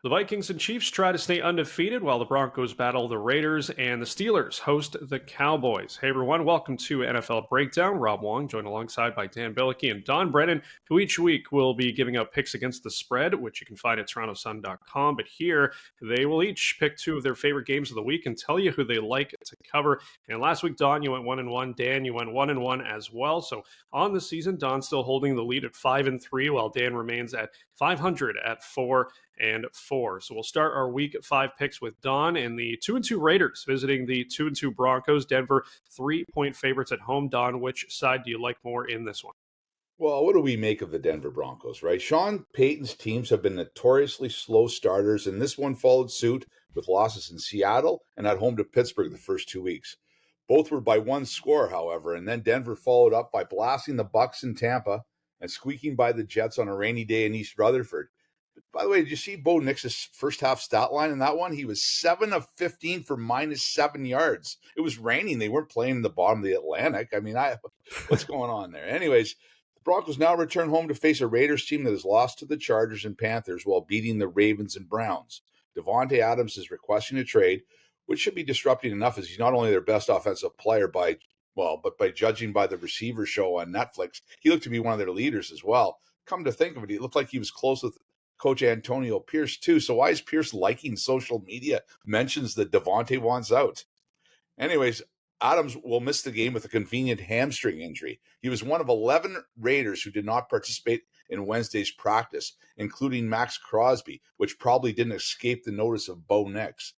The Vikings and Chiefs try to stay undefeated while the Broncos battle the Raiders, and the Steelers host the Cowboys. Hey everyone, welcome to NFL Breakdown. Rob Wong, joined alongside by Dan Bilicki and Don Brennan, who each week will be giving out picks against the spread, which you can find at TorontoSun.com. But here, they will each pick two of their favorite games of the week and tell you who they like to cover. And last week, Don, you went 1-1. Dan, you went 1-1 as well. So on the season, Don still holding the lead at 5-3, while Dan remains at 500 at 4-4. So we'll start our week 5 picks with Don and the 2-2 Raiders visiting the 2-2 Broncos. Denver 3-point favorites at home. Don, which side do you like more in this one? Well, what do we make of the Denver Broncos, right? Sean Payton's teams have been notoriously slow starters, and this one followed suit with losses in Seattle and at home to Pittsburgh the first 2 weeks. Both were by one score, however, and then Denver followed up by blasting the Bucs in Tampa and squeaking by the Jets on a rainy day in East Rutherford. By the way, did you see Bo Nix's first half stat line in that one? He was 7 of 15 for -7 yards. It was raining. They weren't playing in the bottom of the Atlantic. I mean, what's going on there? Anyways, the Broncos now return home to face a Raiders team that has lost to the Chargers and Panthers while beating the Ravens and Browns. Devontae Adams is requesting a trade, which should be disrupting enough as he's not only their best offensive player but by judging by the receiver show on Netflix, he looked to be one of their leaders as well. Come to think of it, he looked like he was close with Coach Antonio Pierce, too. So why is Pierce liking social media mentions that Devontae wants out? Anyways, Adams will miss the game with a convenient hamstring injury. He was one of 11 Raiders who did not participate in Wednesday's practice, including Max Crosby, which probably didn't escape the notice of Bo Nix.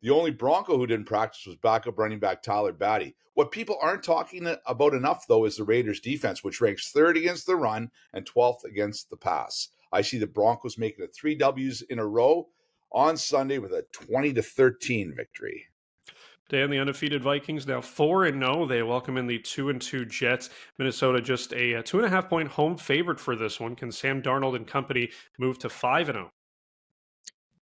The only Bronco who didn't practice was backup running back Tyler Batty. What people aren't talking about enough, though, is the Raiders' defense, which ranks third against the run and 12th against the pass. I see the Broncos making it 3 W's in a row on Sunday with a 20-13 victory. Dan, the undefeated Vikings now 4-0. They welcome in the 2-2 Jets. Minnesota just a 2.5-point home favorite for this one. Can Sam Darnold and company move to 5-0?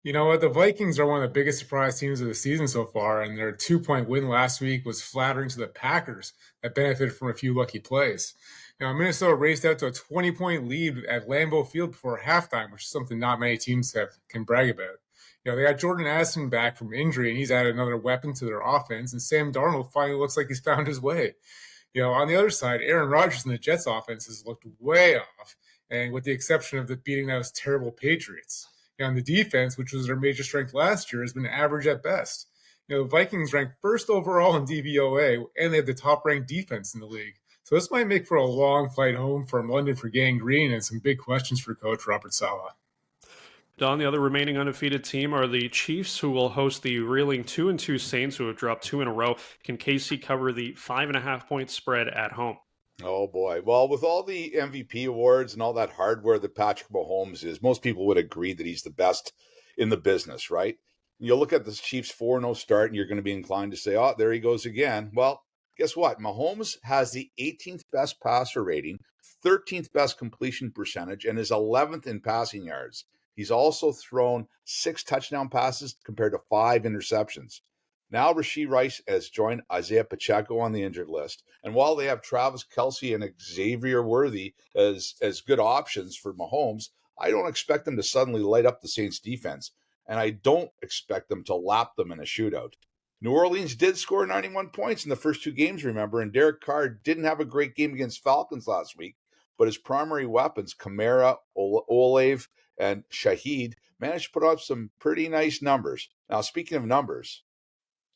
You know what? The Vikings are one of the biggest surprise teams of the season so far, and their 2-point win last week was flattering to the Packers that benefited from a few lucky plays. Minnesota raced out to a 20-point lead at Lambeau Field before halftime, which is something not many teams can brag about. They got Jordan Addison back from injury, and he's added another weapon to their offense, and Sam Darnold finally looks like he's found his way. On the other side, Aaron Rodgers and the Jets offense has looked way off, and with the exception of beating those terrible Patriots. On the defense, which was their major strength last year, has been average at best. The Vikings ranked first overall in DVOA, and they have the top-ranked defense in the league. So this might make for a long flight home from London for Gang Green and some big questions for Coach Robert Saleh. Don, the other remaining undefeated team are the Chiefs, who will host the reeling 2-2 Saints, who have dropped 2 in a row. Can KC cover the 5.5-point spread at home? Oh, boy. Well, with all the MVP awards and all that hardware that Patrick Mahomes is, most people would agree that he's the best in the business, right? You look at the Chiefs' 4-0 start, and you're going to be inclined to say, oh, there he goes again. Well, guess what? Mahomes has the 18th best passer rating, 13th best completion percentage, and is 11th in passing yards. He's also thrown 6 touchdown passes compared to 5 interceptions. Now Rashee Rice has joined Isaiah Pacheco on the injured list. And while they have Travis Kelce and Xavier Worthy as good options for Mahomes, I don't expect them to suddenly light up the Saints defense. And I don't expect them to lap them in a shootout. New Orleans did score 91 points in the first 2 games, remember, and Derek Carr didn't have a great game against Falcons last week, but his primary weapons, Kamara, Olave, and Shaheed, managed to put up some pretty nice numbers. Now, speaking of numbers,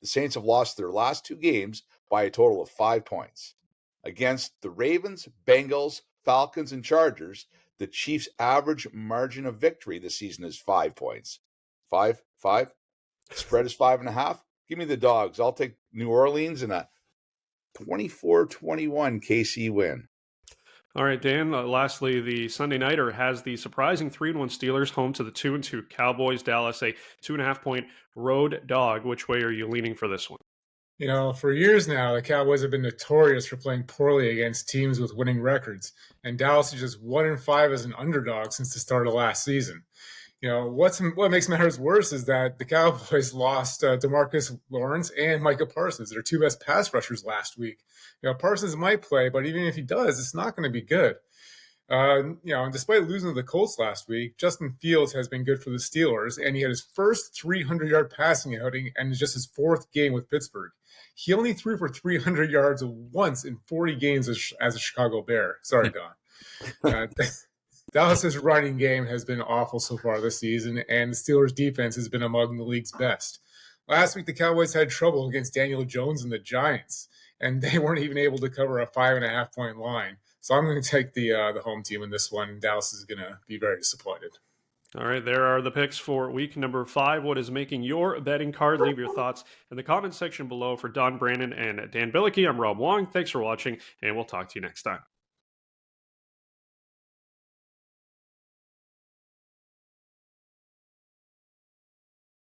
the Saints have lost their last 2 games by a total of 5 points. Against the Ravens, Bengals, Falcons, and Chargers, the Chiefs' average margin of victory this season is 5 points. 5? Spread is 5.5. Give me the dogs. I'll take New Orleans in a 24-21 KC win. All right, Dan, lastly, the Sunday Nighter has the surprising 3-1 Steelers home to the 2-2 Cowboys. Dallas, a 2.5-point road dog. Which way are you leaning for this one? For years now, the Cowboys have been notorious for playing poorly against teams with winning records, and Dallas is just 1-5 as an underdog since the start of last season. What makes matters worse is that the Cowboys lost DeMarcus Lawrence and Micah Parsons, their 2 best pass rushers last week. Parsons might play, but even if he does, it's not going to be good. Despite losing to the Colts last week, Justin Fields has been good for the Steelers, and he had his first 300-yard passing outing and just his fourth game with Pittsburgh. He only threw for 300 yards once in 40 games as a Chicago Bear. Sorry, Don. Dallas's running game has been awful so far this season, and the Steelers' defense has been among the league's best. Last week, the Cowboys had trouble against Daniel Jones and the Giants, and they weren't even able to cover a 5.5-point line. So I'm going to take the home team in this one. Dallas is going to be very disappointed. All right, there are the picks for week number 5. What is making your betting card? Leave your thoughts in the comment section below. For Don Brennan and Dan Bilicki, I'm Rob Wong. Thanks for watching, and we'll talk to you next time.